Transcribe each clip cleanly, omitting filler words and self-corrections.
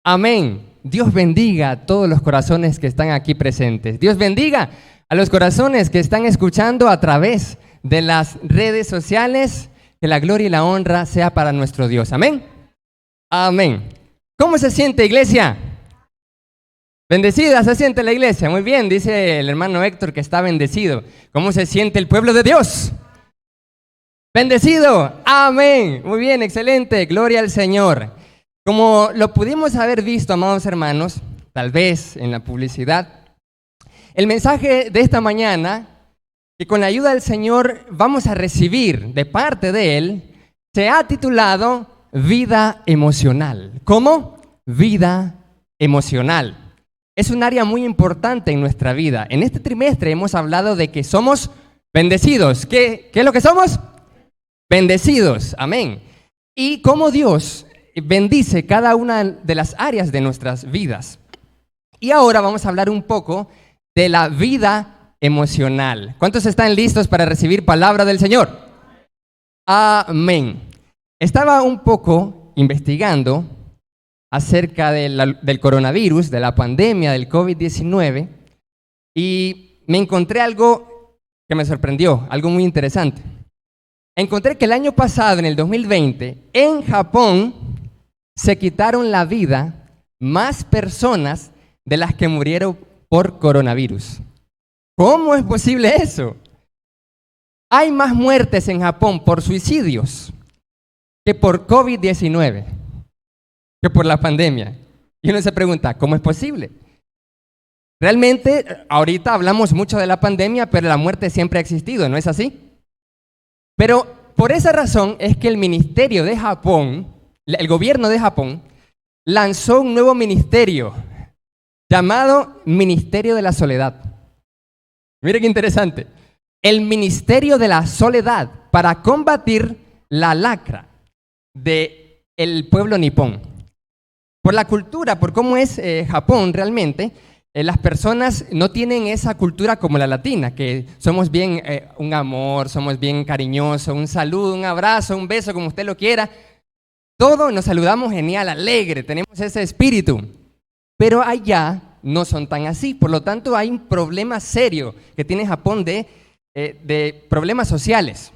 Amén. Dios bendiga a todos los corazones que están aquí presentes. Dios bendiga a los corazones que están escuchando a través de las redes sociales. Que la gloria y la honra sea para nuestro Dios. Amén. Amén. ¿Cómo se siente, iglesia? Bendecida se siente la iglesia. Muy bien, dice el hermano Héctor que está bendecido. ¿Cómo se siente el pueblo de Dios? Bendecido. Amén. Muy bien, excelente. Gloria al Señor. Como lo pudimos haber visto, amados hermanos, tal vez en la publicidad, el mensaje de esta mañana, que con la ayuda del Señor vamos a recibir de parte de Él, se ha titulado Vida Emocional. ¿Cómo? Vida emocional. Es un área muy importante en nuestra vida. En este trimestre hemos hablado de que somos bendecidos. ¿Qué es lo que somos? Bendecidos. Amén. Y cómo Dios bendice cada una de las áreas de nuestras vidas. Y ahora vamos a hablar un poco de la vida emocional. ¿Cuántos están listos para recibir palabra del Señor? Amén. Estaba un poco investigando acerca del coronavirus, de la pandemia del COVID-19, y me encontré algo que me sorprendió, algo muy interesante. Encontré que el año pasado, en el 2020, en Japón, se quitaron la vida más personas de las que murieron por coronavirus. ¿Cómo es posible eso? Hay más muertes en Japón por suicidios que por COVID-19, que por la pandemia. Y uno se pregunta, ¿cómo es posible? Realmente, ahorita hablamos mucho de la pandemia, pero la muerte siempre ha existido, ¿no es así? Pero por esa razón es que el ministerio de Japón, el gobierno de Japón, lanzó un nuevo ministerio llamado Ministerio de la Soledad. Mire qué interesante. El Ministerio de la Soledad para combatir la lacra del pueblo nipón. Por la cultura, por cómo es Japón realmente, las personas no tienen esa cultura como la latina, que somos bien un amor, somos bien cariñosos, un saludo, un abrazo, un beso, como usted lo quiera. Todos nos saludamos genial, alegre, tenemos ese espíritu. Pero allá no son tan así. Por lo tanto, hay un problema serio que tiene Japón de problemas sociales.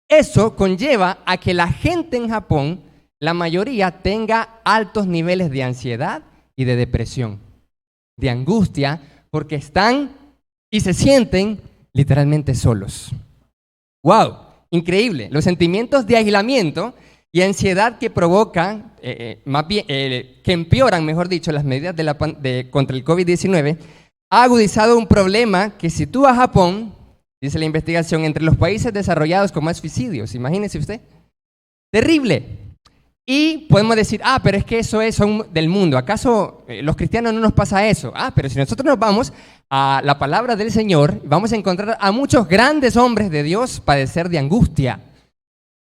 Eso conlleva a que la gente en Japón, la mayoría, tenga altos niveles de ansiedad y de depresión, de angustia, porque están y se sienten literalmente solos. ¡Wow! Increíble. Los sentimientos de aislamiento y ansiedad que provocan, que empeoran, mejor dicho, las medidas contra el COVID-19, ha agudizado un problema que sitúa a Japón, dice la investigación, entre los países desarrollados con más suicidios. Imagínese usted. Terrible. Y podemos decir, pero es que son del mundo. ¿Acaso los cristianos no nos pasa eso? Pero si nosotros nos vamos a la palabra del Señor, vamos a encontrar a muchos grandes hombres de Dios padecer de angustia,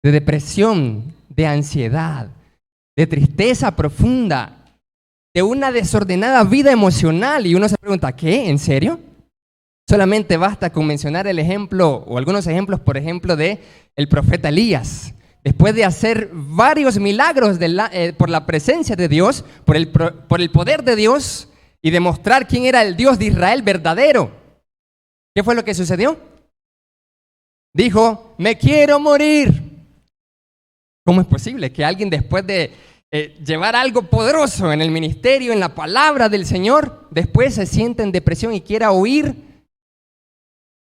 de depresión, de ansiedad, de tristeza profunda, de una desordenada vida emocional. Y uno se pregunta, ¿qué? ¿En serio? Solamente basta con mencionar el ejemplo, o algunos ejemplos, por ejemplo, de el profeta Elías. Después de hacer varios milagros por la presencia de Dios, por el poder de Dios, y demostrar quién era el Dios de Israel verdadero, ¿qué fue lo que sucedió? Dijo, me quiero morir. ¿Cómo es posible que alguien, después de llevar algo poderoso en el ministerio, en la palabra del Señor, después se sienta en depresión y quiera huir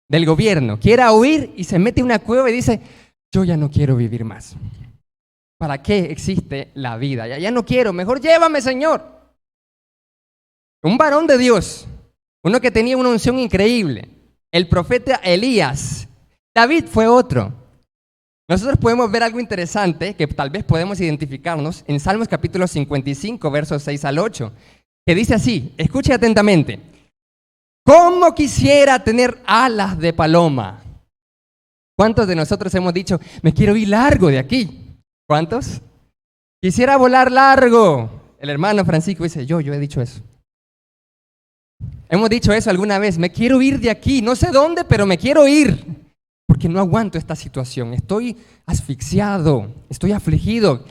del gobierno, quiera huir y se mete en una cueva y dice, yo ya no quiero vivir más? ¿Para qué existe la vida? Ya no quiero, mejor llévame, Señor. Un varón de Dios, uno que tenía una unción increíble, el profeta Elías. David fue otro. Nosotros podemos ver algo interesante que tal vez podemos identificarnos en Salmos capítulo 55, versos 6 al 8, que dice así, escuche atentamente: ¿cómo quisiera tener alas de paloma? ¿Cuántos de nosotros hemos dicho, me quiero ir largo de aquí? ¿Cuántos? Quisiera volar largo. El hermano Francisco dice, yo he dicho eso. Hemos dicho eso alguna vez, me quiero ir de aquí, no sé dónde, pero me quiero ir. Porque no aguanto esta situación, estoy asfixiado, estoy afligido.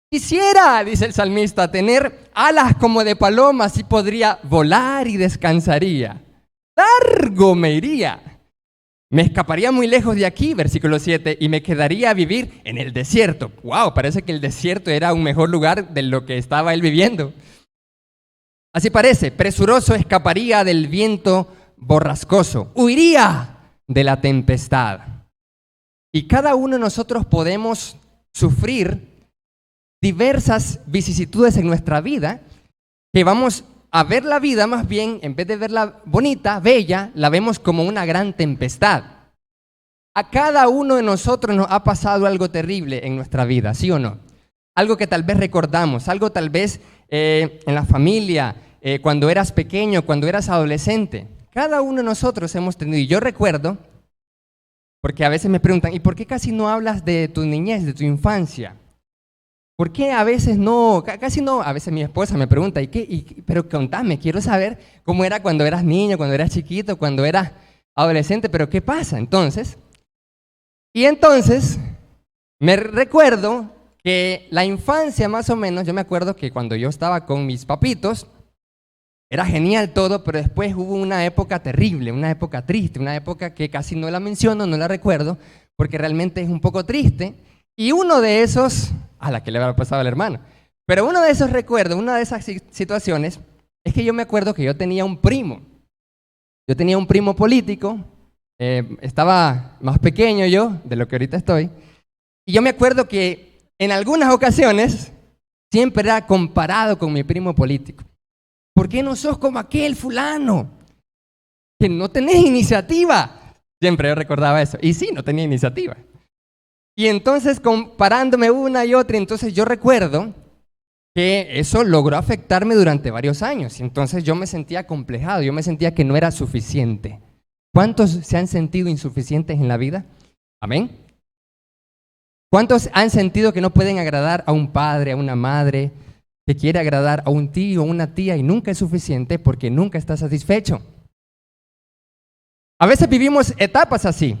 Quisiera, dice el salmista, tener alas como de paloma, así podría volar y descansaría. Largo me iría. Me escaparía muy lejos de aquí, versículo 7, y me quedaría a vivir en el desierto. ¡Wow! Parece que el desierto era un mejor lugar de lo que estaba él viviendo. Así parece, presuroso escaparía del viento borrascoso, huiría de la tempestad. Y cada uno de nosotros podemos sufrir diversas vicisitudes en nuestra vida, que vamos a ver la vida más bien, en vez de verla bonita, bella, la vemos como una gran tempestad. A cada uno de nosotros nos ha pasado algo terrible en nuestra vida, ¿sí o no? Algo que tal vez recordamos, algo tal vez en la familia, cuando eras pequeño, cuando eras adolescente. Cada uno de nosotros hemos tenido, y yo recuerdo, porque a veces me preguntan, ¿y por qué casi no hablas de tu niñez, de tu infancia? ¿Por qué a veces no, casi no? A veces mi esposa me pregunta, pero contame, quiero saber cómo era cuando eras niño, cuando eras chiquito, cuando eras adolescente, pero ¿qué pasa entonces? Y entonces me recuerdo que la infancia más o menos, yo me acuerdo que cuando yo estaba con mis papitos, era genial todo, pero después hubo una época terrible, una época triste, una época que casi no la menciono, no la recuerdo, porque realmente es un poco triste. Y uno de esos, a la que le habrá pasado al hermano, pero uno de esos recuerdos, una de esas situaciones, es que yo me acuerdo que yo tenía un primo. Yo tenía un primo político, estaba más pequeño yo de lo que ahorita estoy, y yo me acuerdo que en algunas ocasiones siempre era comparado con mi primo político. ¿Por qué no sos como aquel fulano? Que no tenés iniciativa. Siempre yo recordaba eso. Y sí, no tenía iniciativa. Y entonces comparándome una y otra, entonces yo recuerdo que eso logró afectarme durante varios años. Entonces yo me sentía acomplejado, yo me sentía que no era suficiente. ¿Cuántos se han sentido insuficientes en la vida? Amén. ¿Cuántos han sentido que no pueden agradar a un padre, a una madre, que quiere agradar a un tío o una tía y nunca es suficiente porque nunca está satisfecho? A veces vivimos etapas así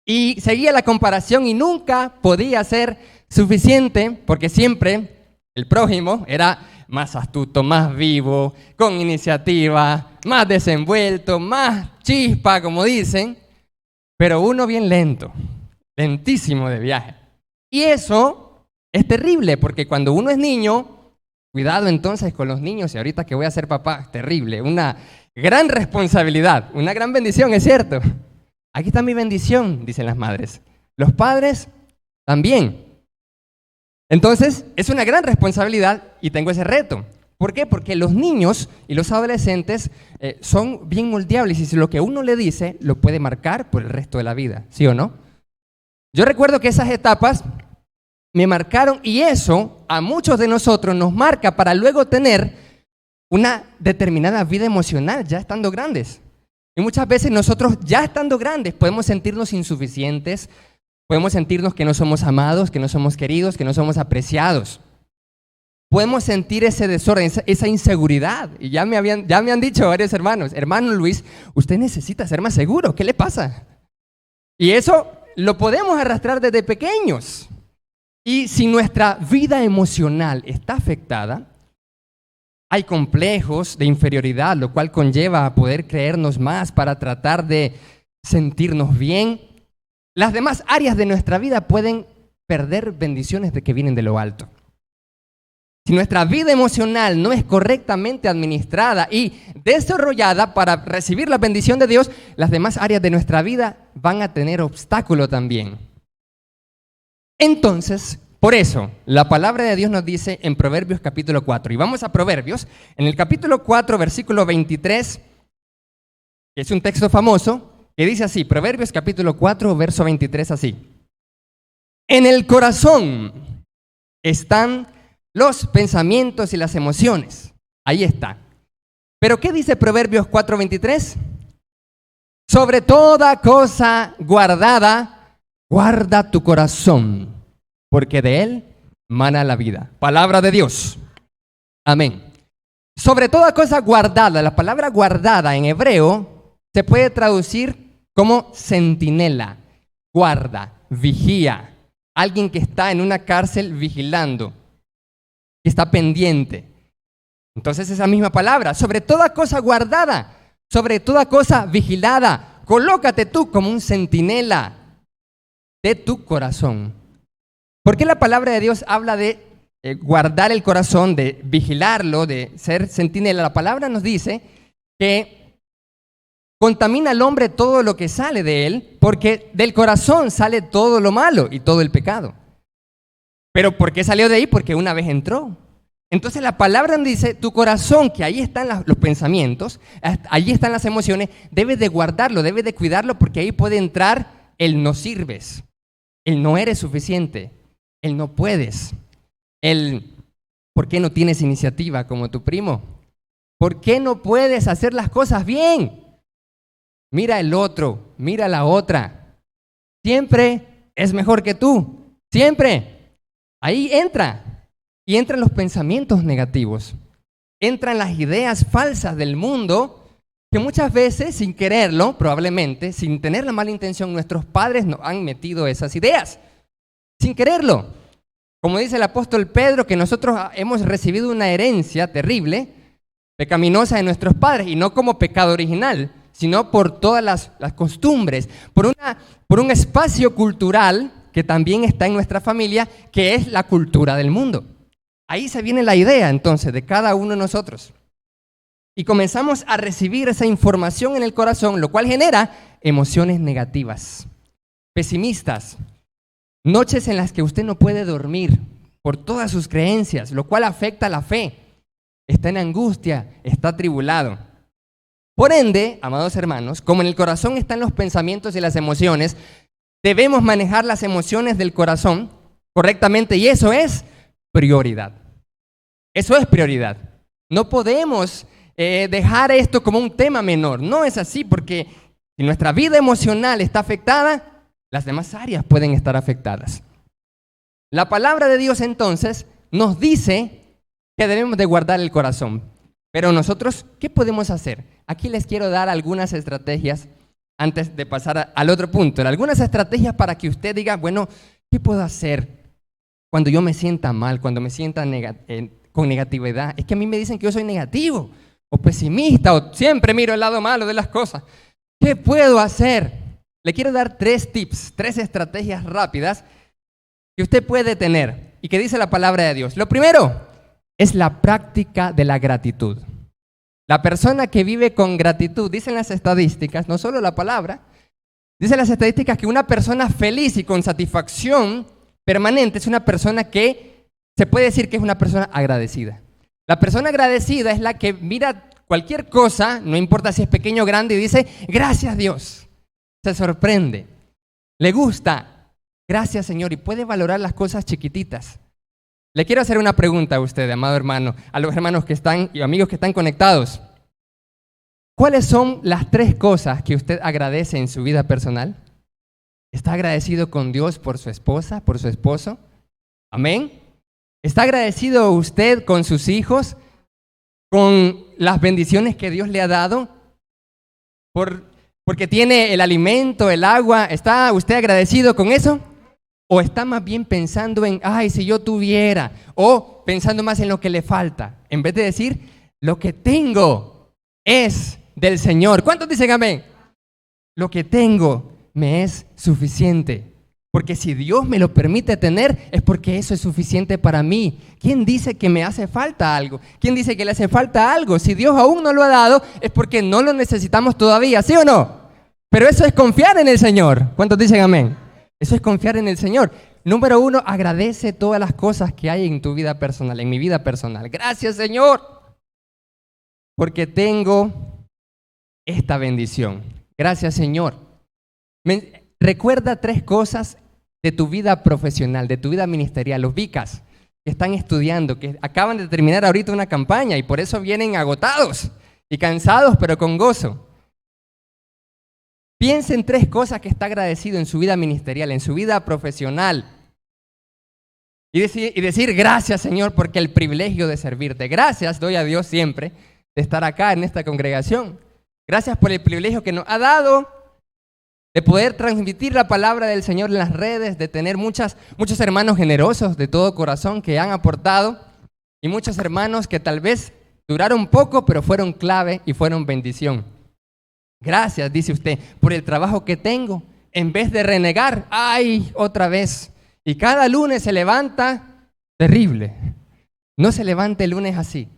y seguía la comparación y nunca podía ser suficiente porque siempre el prójimo era más astuto, más vivo, con iniciativa, más desenvuelto, más chispa, como dicen, pero uno bien lento, lentísimo de viaje. Y eso es terrible porque cuando uno es niño, cuidado entonces con los niños, y ahorita que voy a ser papá, terrible, una gran responsabilidad, una gran bendición, es cierto. Aquí está mi bendición, dicen las madres. Los padres también. Entonces, es una gran responsabilidad y tengo ese reto. ¿Por qué? Porque los niños y los adolescentes son bien moldeables y si lo que uno le dice lo puede marcar por el resto de la vida, ¿sí o no? Yo recuerdo que esas etapas me marcaron y eso a muchos de nosotros nos marca para luego tener una determinada vida emocional ya estando grandes. Y muchas veces nosotros ya estando grandes podemos sentirnos insuficientes, podemos sentirnos que no somos amados, que no somos queridos, que no somos apreciados. Podemos sentir ese desorden, esa inseguridad. Y ya me han dicho varios hermanos, hermano Luis, usted necesita ser más seguro, ¿qué le pasa? Y eso lo podemos arrastrar desde pequeños. Y si nuestra vida emocional está afectada, hay complejos de inferioridad, lo cual conlleva a poder creernos más para tratar de sentirnos bien. Las demás áreas de nuestra vida pueden perder bendiciones de que vienen de lo alto. Si nuestra vida emocional no es correctamente administrada y desarrollada para recibir la bendición de Dios, las demás áreas de nuestra vida van a tener obstáculo también. Entonces, por eso, la palabra de Dios nos dice en Proverbios capítulo 4, y vamos a Proverbios, en el capítulo 4, versículo 23, que es un texto famoso, que dice así, Proverbios capítulo 4, verso 23 así. En el corazón están los pensamientos y las emociones. Ahí está. ¿Pero qué dice Proverbios 4, 23? Sobre toda cosa guardada, guarda tu corazón, porque de él mana la vida. Palabra de Dios. Amén. Sobre toda cosa guardada, la palabra guardada en hebreo se puede traducir como centinela, guarda, vigía, alguien que está en una cárcel vigilando, que está pendiente. Entonces esa misma palabra, sobre toda cosa guardada, sobre toda cosa vigilada, colócate tú como un centinela de tu corazón. ¿Por qué la palabra de Dios habla de guardar el corazón, de vigilarlo, de ser centinela? La palabra nos dice que contamina al hombre todo lo que sale de él, porque del corazón sale todo lo malo y todo el pecado. ¿Pero por qué salió de ahí? Porque una vez entró. Entonces la palabra nos dice, tu corazón, que ahí están los pensamientos, ahí están las emociones, debes de guardarlo, debes de cuidarlo, porque ahí puede entrar el no sirves, el no eres suficiente, el no puedes, el ¿por qué no tienes iniciativa como tu primo? ¿Por qué no puedes hacer las cosas bien? Mira el otro, mira la otra. Siempre es mejor que tú, siempre. Ahí entra. Y entran los pensamientos negativos, entran las ideas falsas del mundo que muchas veces, sin quererlo, probablemente, sin tener la mala intención, nuestros padres nos han metido esas ideas, sin quererlo. Como dice el apóstol Pedro, que nosotros hemos recibido una herencia terrible, pecaminosa de nuestros padres, y no como pecado original, sino por todas las costumbres, por un espacio cultural que también está en nuestra familia, que es la cultura del mundo. Ahí se viene la idea entonces de cada uno de nosotros. Y comenzamos a recibir esa información en el corazón, lo cual genera emociones negativas, pesimistas, noches en las que usted no puede dormir por todas sus creencias, lo cual afecta la fe. Está en angustia, está atribulado. Por ende, amados hermanos, como en el corazón están los pensamientos y las emociones, debemos manejar las emociones del corazón correctamente, y eso es prioridad. Eso es prioridad. No podemos dejar esto como un tema menor. No es así, porque si nuestra vida emocional está afectada, las demás áreas pueden estar afectadas. La palabra de Dios entonces nos dice que debemos de guardar el corazón. Pero nosotros, ¿qué podemos hacer? Aquí les quiero dar algunas estrategias antes de pasar al otro punto. Algunas estrategias para que usted diga, bueno, ¿qué puedo hacer cuando yo me sienta mal, cuando me sienta con negatividad? Es que a mí me dicen que yo soy negativo o pesimista o siempre miro el lado malo de las cosas. ¿Qué puedo hacer? Le quiero dar 3 tips, 3 estrategias rápidas que usted puede tener y que dice la palabra de Dios. Lo primero es la práctica de la gratitud. La persona que vive con gratitud, dicen las estadísticas, no solo la palabra, dicen las estadísticas que una persona feliz y con satisfacción permanente es una persona que se puede decir que es una persona agradecida. La persona agradecida es la que mira cualquier cosa, no importa si es pequeño o grande, y dice, gracias Dios. Se sorprende, le gusta, gracias Señor, y puede valorar las cosas chiquititas. Le quiero hacer una pregunta a usted, amado hermano, a los hermanos que están y amigos que están conectados. ¿Cuáles son las 3 cosas que usted agradece en su vida personal? ¿Está agradecido con Dios por su esposa, por su esposo? ¿Amén? ¿Está agradecido usted con sus hijos, con las bendiciones que Dios le ha dado? Porque tiene el alimento, el agua. ¿Está usted agradecido con eso? ¿O está más bien pensando en, ay, si yo tuviera? O pensando más en lo que le falta, en vez de decir, lo que tengo es del Señor. ¿Cuántos dicen amén? Lo que tengo me es suficiente. Porque si Dios me lo permite tener, es porque eso es suficiente para mí. ¿Quién dice que me hace falta algo? ¿Quién dice que le hace falta algo? Si Dios aún no lo ha dado, es porque no lo necesitamos todavía, ¿sí o no? Pero eso es confiar en el Señor. ¿Cuántos dicen amén? Eso es confiar en el Señor. Número 1, agradece todas las cosas que hay en tu vida personal, en mi vida personal. Gracias, Señor, porque tengo esta bendición. Gracias, Señor. Recuerda 3 cosas de tu vida profesional, de tu vida ministerial. Los vicas que están estudiando, que acaban de terminar ahorita una campaña y por eso vienen agotados y cansados, pero con gozo. Piensa en 3 cosas que está agradecido en su vida ministerial, en su vida profesional. Y decir gracias, Señor, porque el privilegio de servirte. Gracias doy a Dios siempre de estar acá en esta congregación. Gracias por el privilegio que nos ha dado de poder transmitir la palabra del Señor en las redes, de tener muchos hermanos generosos de todo corazón que han aportado y muchos hermanos que tal vez Duraron poco, pero fueron clave y fueron bendición. Gracias, dice usted, por el trabajo que tengo. En vez de renegar, ¡ay, otra vez! Y cada lunes se levanta terrible. No se levante el lunes así,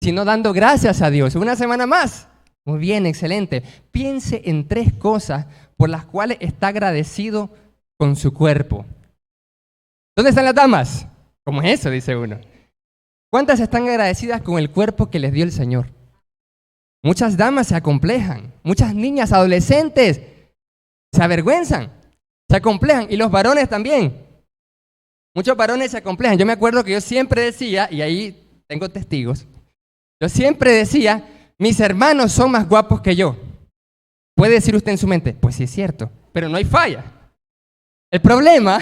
sino dando gracias a Dios. Una semana más. Muy bien, excelente. Piense en 3 cosas por las cuales está agradecido con su cuerpo. ¿Dónde están las damas? ¿Cómo es eso? Dice uno. ¿Cuántas están agradecidas con el cuerpo que les dio el Señor? Muchas damas se acomplejan. Muchas niñas, adolescentes, se avergüenzan, se acomplejan. Y los varones también. Muchos varones se acomplejan. Yo me acuerdo que yo siempre decía, y ahí tengo testigos, yo siempre decía, mis hermanos son más guapos que yo. Puede decir usted en su mente, pues sí es cierto, pero no hay falla. El problema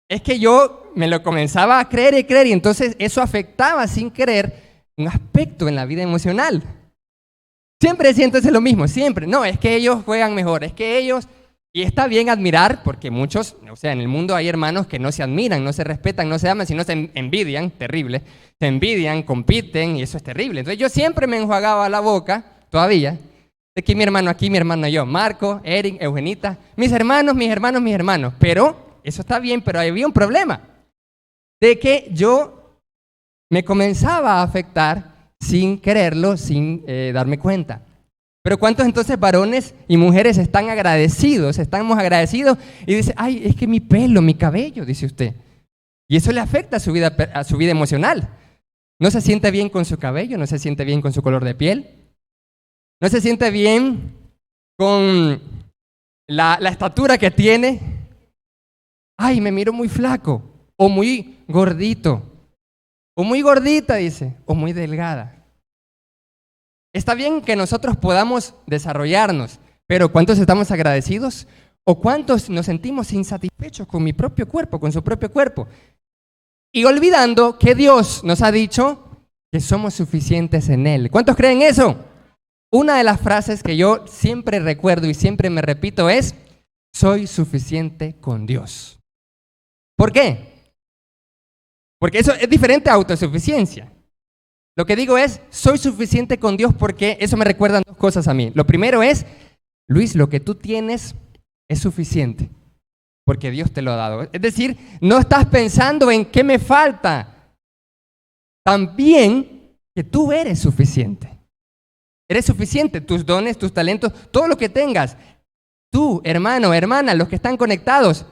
es que yo me lo comenzaba a creer y entonces eso afectaba sin querer un aspecto en la vida emocional. Siempre decía entonces lo mismo, siempre. No, es que ellos juegan mejor, es que ellos... Y está bien admirar, porque muchos, o sea, en el mundo hay hermanos que no se admiran, no se respetan, no se aman, sino se envidian, terrible. Se envidian, compiten, y eso es terrible. Entonces yo siempre me enjuagaba la boca, todavía, de que mi hermano aquí, mi hermano yo, Marco, Eric, Eugenita, mis hermanos. Pero, eso está bien, pero había un problema, de que yo me comenzaba a afectar sin quererlo, sin darme cuenta. Pero ¿cuántos entonces varones y mujeres están agradecidos? Estamos agradecidos y dicen, ay, es que mi pelo, mi cabello, dice usted. Y eso le afecta a su vida emocional. No se siente bien con su cabello, no se siente bien con su color de piel, no se siente bien con la estatura que tiene. Ay, me miro muy flaco, o muy gordito, o muy gordita, dice, o muy delgada. Está bien que nosotros podamos desarrollarnos, pero ¿cuántos estamos agradecidos? ¿O cuántos nos sentimos insatisfechos con mi propio cuerpo, con su propio cuerpo? Y olvidando que Dios nos ha dicho que somos suficientes en Él. ¿Cuántos creen eso? Una de las frases que yo siempre recuerdo y siempre me repito es, soy suficiente con Dios. ¿Por qué? Porque eso es diferente a autosuficiencia. Lo que digo es, soy suficiente con Dios porque eso me recuerda 2 cosas a mí. Lo primero es, Luis, lo que tú tienes es suficiente porque Dios te lo ha dado. Es decir, no estás pensando en qué me falta. También que tú eres suficiente. Eres suficiente, tus dones, tus talentos, todo lo que tengas. Tú, hermano, hermana, los que están conectados,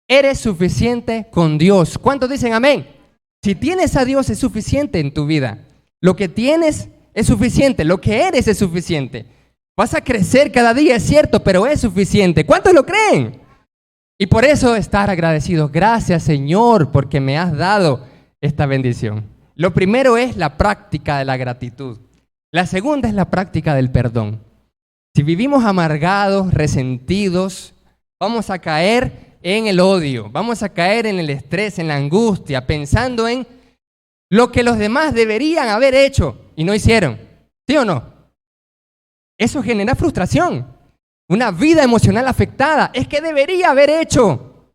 eres suficiente con Dios. ¿Cuántos dicen amén? Si tienes a Dios es suficiente en tu vida. Lo que tienes es suficiente, lo que eres es suficiente. Vas a crecer cada día, es cierto, pero es suficiente. ¿Cuántos lo creen? Y por eso estar agradecido. Gracias, Señor, porque me has dado esta bendición. Lo primero es la práctica de la gratitud. La segunda es la práctica del perdón. Si vivimos amargados, resentidos, vamos a caer en el odio, vamos a caer en el estrés, en la angustia, pensando en lo que los demás deberían haber hecho y no hicieron. ¿Sí o no? Eso genera frustración, una vida emocional afectada. Es que debería haber hecho.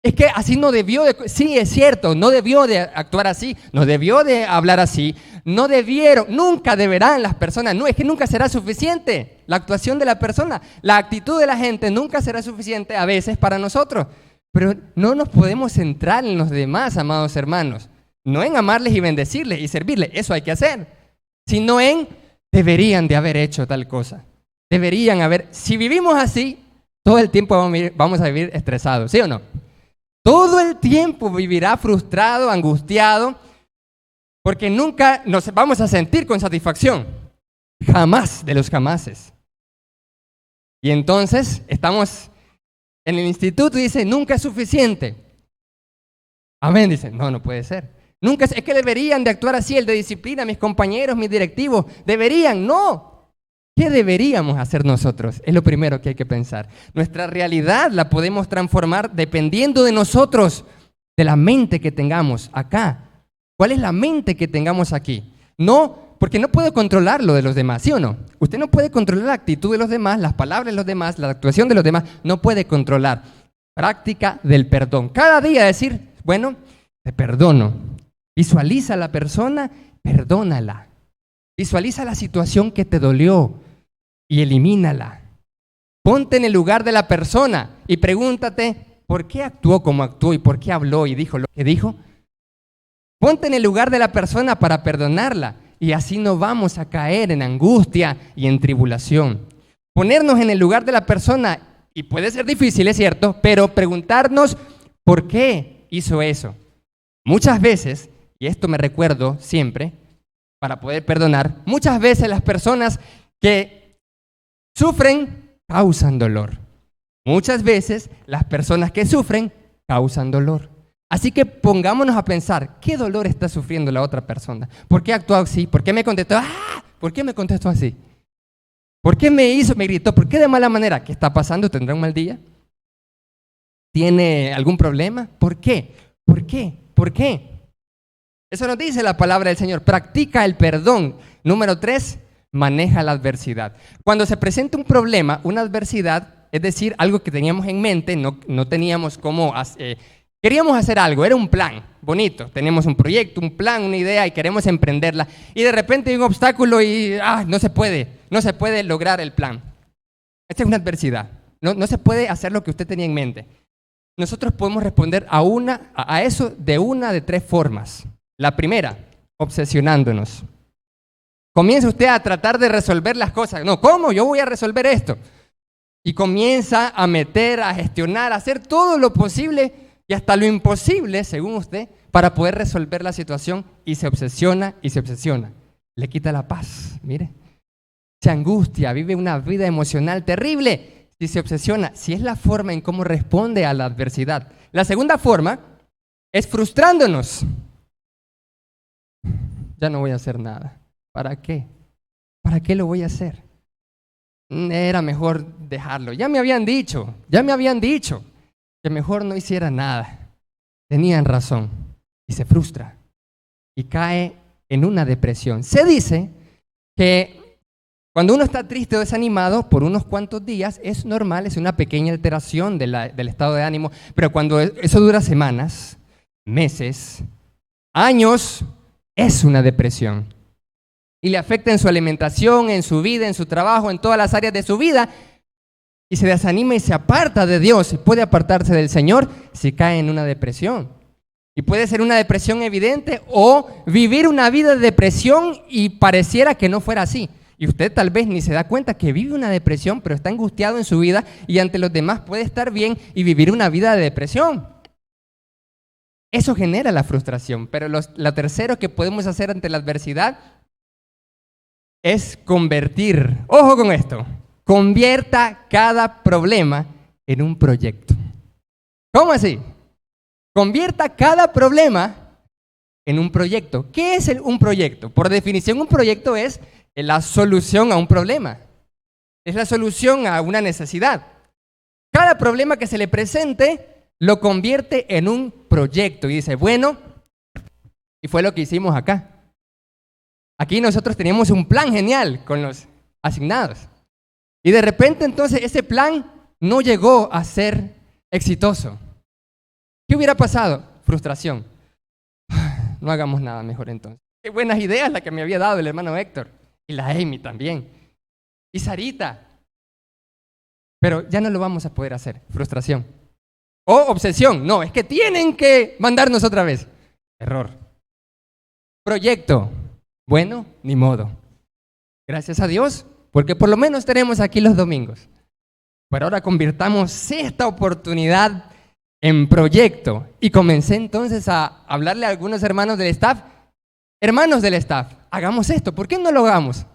Es que así no debió de... Sí, es cierto, no debió de actuar así, no debió de hablar así, no debieron, nunca deberán las personas, no, es que nunca será suficiente la actuación de la persona, la actitud de la gente nunca será suficiente a veces para nosotros. Pero no nos podemos centrar en los demás, amados hermanos. No en amarles y bendecirles y servirles, eso hay que hacer, sino en deberían de haber hecho tal cosa. Deberían haber, si vivimos así, todo el tiempo vamos a vivir estresados, ¿sí o no? Todo el tiempo vivirá frustrado, angustiado, porque nunca nos vamos a sentir con satisfacción. Jamás de los jamases. Y entonces estamos en el instituto y dice, nunca es suficiente. Amén, dice, no puede ser. Nunca es que deberían de actuar así, el de disciplina, mis compañeros, mis directivos, deberían, no. ¿Qué deberíamos hacer nosotros? Es lo primero que hay que pensar. Nuestra realidad la podemos transformar dependiendo de nosotros, de la mente que tengamos acá. ¿Cuál es la mente que tengamos aquí? No, porque no puede controlar lo de los demás, ¿sí o no? Usted no puede controlar la actitud de los demás, las palabras de los demás, la actuación de los demás, no puede controlar. Práctica del perdón. Cada día decir, bueno, te perdono. Visualiza a la persona, perdónala. Visualiza la situación que te dolió y elimínala. Ponte en el lugar de la persona y pregúntate por qué actuó como actuó y por qué habló y dijo lo que dijo. Ponte en el lugar de la persona para perdonarla y así no vamos a caer en angustia y en tribulación. Ponernos en el lugar de la persona, y puede ser difícil, es cierto, pero preguntarnos por qué hizo eso. Muchas veces, y esto me recuerdo siempre, para poder perdonar, muchas veces las personas que sufren causan dolor. Muchas veces las personas que sufren causan dolor. Así que pongámonos a pensar, ¿qué dolor está sufriendo la otra persona? ¿Por qué actuó así? ¿Por qué me contestó? ¿Por qué me contestó así? ¿Por qué me gritó? ¿Por qué de mala manera? ¿Qué está pasando? ¿Tendrá un mal día? ¿Tiene algún problema? ¿Por qué? ¿Por qué? ¿Por qué? Eso nos dice la palabra del Señor. Practica el perdón. Número 3, maneja la adversidad. Cuando se presenta un problema, una adversidad, es decir, algo que teníamos en mente, no teníamos cómo queríamos hacer algo, era un plan bonito, teníamos un proyecto, un plan, una idea y queremos emprenderla y de repente hay un obstáculo y no se puede lograr el plan. Esta es una adversidad, no se puede hacer lo que usted tenía en mente. Nosotros podemos responder a eso de una de 3 formas. La primera, obsesionándonos. Comienza usted a tratar de resolver las cosas. No, ¿cómo? Yo voy a resolver esto. Y comienza a meter, a gestionar, a hacer todo lo posible y hasta lo imposible, según usted, para poder resolver la situación y se obsesiona y se obsesiona. Le quita la paz, mire. Se angustia, vive una vida emocional terrible si se obsesiona, si es la forma en cómo responde a la adversidad. La segunda forma es frustrándonos. Ya no voy a hacer nada. ¿Para qué? ¿Para qué lo voy a hacer? Era mejor dejarlo. Ya me habían dicho que mejor no hiciera nada. Tenían razón y se frustra y cae en una depresión. Se dice que cuando uno está triste o desanimado por unos cuantos días es normal, es una pequeña alteración del estado de ánimo, pero cuando eso dura semanas, meses, años, es una depresión. Y le afecta en su alimentación, en su vida, en su trabajo, en todas las áreas de su vida. Y se desanima y se aparta de Dios. Y puede apartarse del Señor si cae en una depresión. Y puede ser una depresión evidente o vivir una vida de depresión y pareciera que no fuera así. Y usted tal vez ni se da cuenta que vive una depresión, pero está angustiado en su vida y ante los demás puede estar bien y vivir una vida de depresión. Eso genera la frustración. Pero lo tercero que podemos hacer ante la adversidad es convertir, ojo con esto, convierta cada problema en un proyecto. ¿Cómo así? Convierta cada problema en un proyecto. ¿Qué es un proyecto? Por definición, un proyecto es la solución a un problema. Es la solución a una necesidad. Cada problema que se le presente lo convierte en un proyecto y dice, bueno, y fue lo que hicimos acá. Aquí nosotros teníamos un plan genial con los asignados. Y de repente entonces ese plan no llegó a ser exitoso. ¿Qué hubiera pasado? Frustración. No hagamos nada mejor entonces. Qué buenas ideas las que me había dado el hermano Héctor. Y la Amy también. Y Sarita. Pero ya no lo vamos a poder hacer. Frustración. O obsesión. No, es que tienen que mandarnos otra vez. Error. Proyecto. Bueno, ni modo. Gracias a Dios, porque por lo menos tenemos aquí los domingos. Pero ahora convirtamos esta oportunidad en proyecto. Y comencé entonces a hablarle a algunos hermanos del staff. Hermanos del staff, hagamos esto. ¿Por qué no lo hagamos?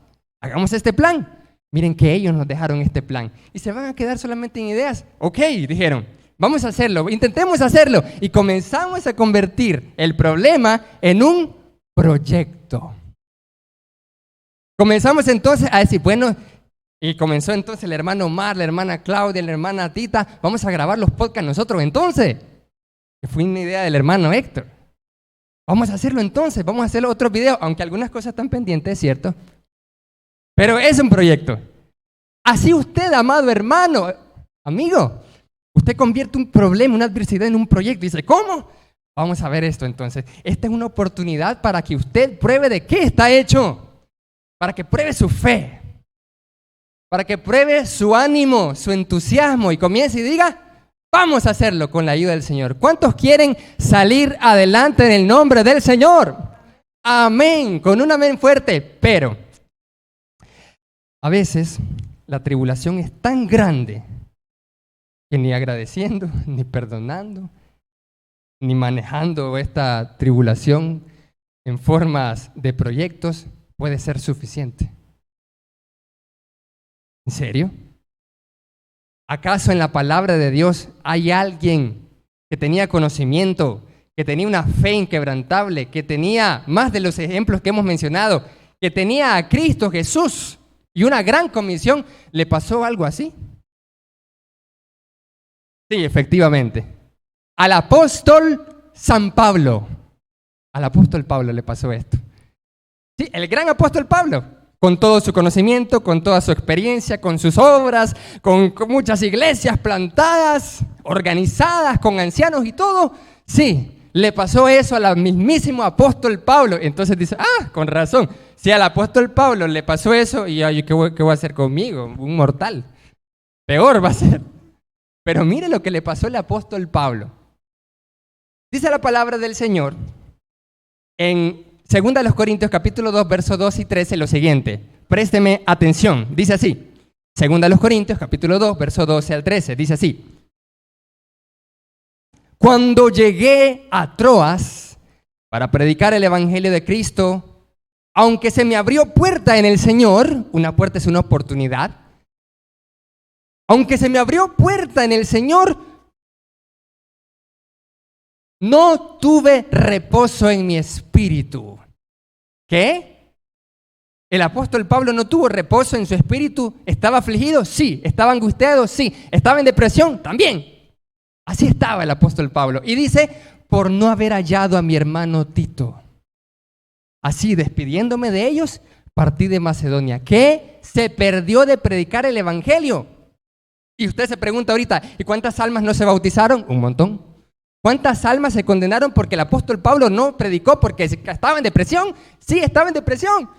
Hagamos este plan. Miren que ellos nos dejaron este plan. ¿Y se van a quedar solamente en ideas? Ok, dijeron. Vamos a hacerlo, intentemos hacerlo. Y comenzamos a convertir el problema en un proyecto. Comenzamos entonces a decir, bueno, y comenzó entonces el hermano Omar, la hermana Claudia, la hermana Tita, vamos a grabar los podcasts nosotros entonces. Que fue una idea del hermano Héctor. Vamos a hacerlo entonces, vamos a hacer otro video, aunque algunas cosas están pendientes, ¿cierto? Pero es un proyecto. Así usted, amado hermano, amigo, usted convierte un problema, una adversidad en un proyecto y dice, ¿cómo? Vamos a ver esto entonces. Esta es una oportunidad para que usted pruebe de qué está hecho. para que pruebe su fe, para que pruebe su ánimo, su entusiasmo y comience y diga, vamos a hacerlo con la ayuda del Señor. ¿Cuántos quieren salir adelante en el nombre del Señor? Amén, con un amén fuerte. Pero a veces la tribulación es tan grande que ni agradeciendo, ni perdonando, ni manejando esta tribulación en formas de proyectos puede ser suficiente. ¿En serio? ¿Acaso en la palabra de Dios hay alguien que tenía conocimiento, que tenía una fe inquebrantable, que tenía más de los ejemplos que hemos mencionado, que tenía a Cristo Jesús y una gran comisión? ¿Le pasó algo así? Sí, efectivamente. Al apóstol San Pablo. Al apóstol Pablo le pasó esto. Sí, el gran apóstol Pablo, con todo su conocimiento, con toda su experiencia, con sus obras, con muchas iglesias plantadas, organizadas, con ancianos y todo. Sí, le pasó eso al mismísimo apóstol Pablo. Entonces dice, con razón. Si al apóstol Pablo le pasó eso, y ay, ¿qué voy a hacer conmigo? Un mortal. Peor va a ser. Pero mire lo que le pasó al apóstol Pablo. Dice la palabra del Señor en 2 Corintios capítulo 2, versos 2 y 13 lo siguiente. Présteme atención. Dice así. 2 Corintios capítulo 2, versos 12 al 13. Dice así. Cuando llegué a Troas para predicar el evangelio de Cristo, aunque se me abrió puerta en el Señor, una puerta es una oportunidad, aunque se me abrió puerta en el Señor, no tuve reposo en mi espíritu. ¿Qué? ¿El apóstol Pablo no tuvo reposo en su espíritu? ¿Estaba afligido? Sí. ¿Estaba angustiado? Sí. ¿Estaba en depresión? También. Así estaba el apóstol Pablo. Y dice, por no haber hallado a mi hermano Tito. Así, despidiéndome de ellos, partí de Macedonia. ¿Qué? Se perdió de predicar el evangelio. Y usted se pregunta ahorita, ¿y cuántas almas no se bautizaron? Un montón. ¿Cuántas almas se condenaron porque el apóstol Pablo no predicó porque estaba en depresión? Sí, estaba en depresión.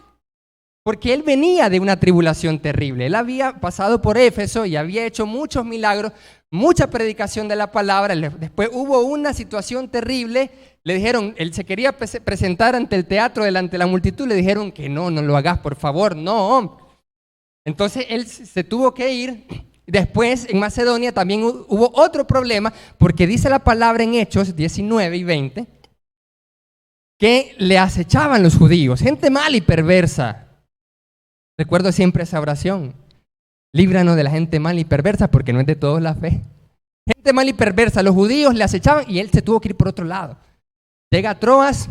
Porque él venía de una tribulación terrible. Él había pasado por Éfeso y había hecho muchos milagros, mucha predicación de la palabra. Después hubo una situación terrible. Le dijeron, él se quería presentar ante el teatro, delante de la multitud. Le dijeron que no lo hagas, por favor, no. Entonces él se tuvo que ir. Después, en Macedonia también hubo otro problema, porque dice la palabra en Hechos 19 y 20, que le acechaban los judíos, gente mala y perversa. Recuerdo siempre esa oración, líbranos de la gente mala y perversa, porque no es de todos la fe. Gente mala y perversa, los judíos le acechaban y él se tuvo que ir por otro lado. Llega a Troas,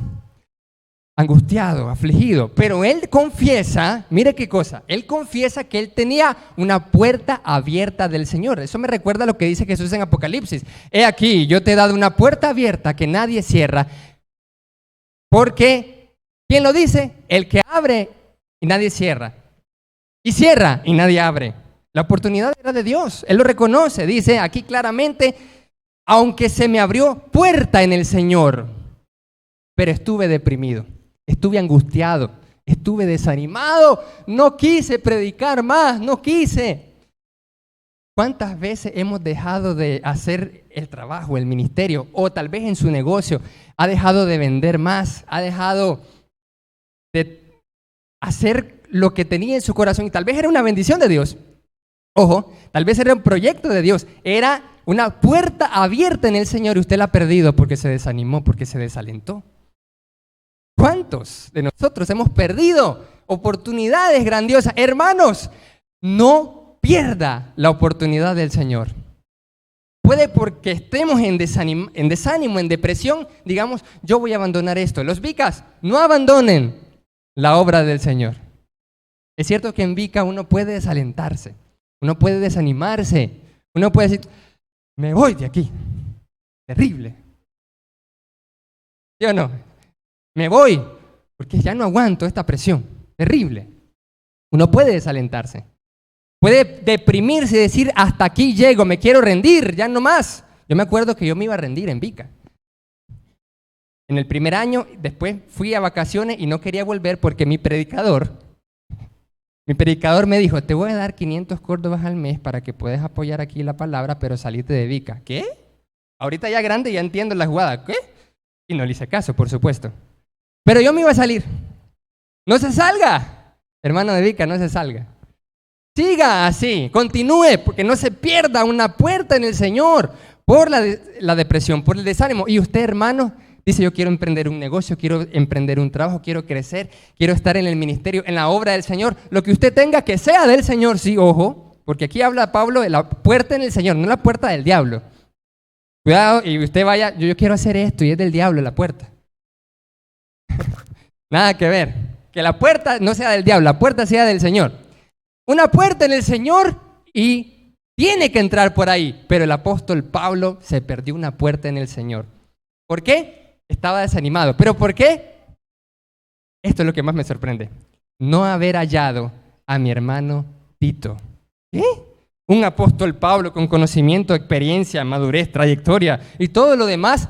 angustiado, afligido, pero él confiesa, mire qué cosa, él confiesa que él tenía una puerta abierta del Señor. Eso me recuerda a lo que dice Jesús en Apocalipsis. He aquí, yo te he dado una puerta abierta que nadie cierra, porque, ¿quién lo dice? El que abre y nadie cierra, y cierra y nadie abre. La oportunidad era de Dios, él lo reconoce, dice aquí claramente, aunque se me abrió puerta en el Señor, pero estuve deprimido. Estuve angustiado, estuve desanimado, no quise predicar más, no quise. ¿Cuántas veces hemos dejado de hacer el trabajo, el ministerio, o tal vez en su negocio, ha dejado de vender más, ha dejado de hacer lo que tenía en su corazón y tal vez era una bendición de Dios? Ojo, tal vez era un proyecto de Dios, era una puerta abierta en el Señor y usted la ha perdido porque se desanimó, porque se desalentó. ¿Cuántos de nosotros hemos perdido oportunidades grandiosas? Hermanos, no pierda la oportunidad del Señor. Puede porque estemos en desánimo, en depresión, digamos, yo voy a abandonar esto. Los vicas, no abandonen la obra del Señor. Es cierto que en Vica uno puede desalentarse, uno puede desanimarse, uno puede decir, me voy de aquí. Terrible. ¿Sí o no? Me voy, porque ya no aguanto esta presión. Terrible. Uno puede desalentarse. Puede deprimirse y decir, hasta aquí llego, me quiero rendir, ya no más. Yo me acuerdo que yo me iba a rendir en Vica. En el primer año, después fui a vacaciones y no quería volver porque mi predicador Mi predicador me dijo, te voy a dar 500 córdobas al mes para que puedas apoyar aquí la palabra, pero salirte de Vica. ¿Qué? Ahorita ya grande ya entiendo la jugada. ¿Qué? Y no le hice caso, por supuesto. Pero yo me iba a salir. No se salga, hermano de Vica, no se salga. Siga así, continúe, porque no se pierda una puerta en el Señor por la depresión, por el desánimo. Y usted, hermano, dice, yo quiero emprender un negocio, quiero emprender un trabajo, quiero crecer, quiero estar en el ministerio, en la obra del Señor. Lo que usted tenga que sea del Señor, sí, ojo, porque aquí habla Pablo de la puerta en el Señor, no la puerta del diablo. Cuidado, y usted vaya, yo quiero hacer esto y es del diablo la puerta. Nada que ver. Que la puerta no sea del diablo, la puerta sea del Señor. Una puerta en el Señor y tiene que entrar por ahí. Pero el apóstol Pablo se perdió una puerta en el Señor. ¿Por qué? Estaba desanimado. ¿Pero por qué? Esto es lo que más me sorprende. No haber hallado a mi hermano Tito. ¿Qué? Un apóstol Pablo con conocimiento, experiencia, madurez, trayectoria y todo lo demás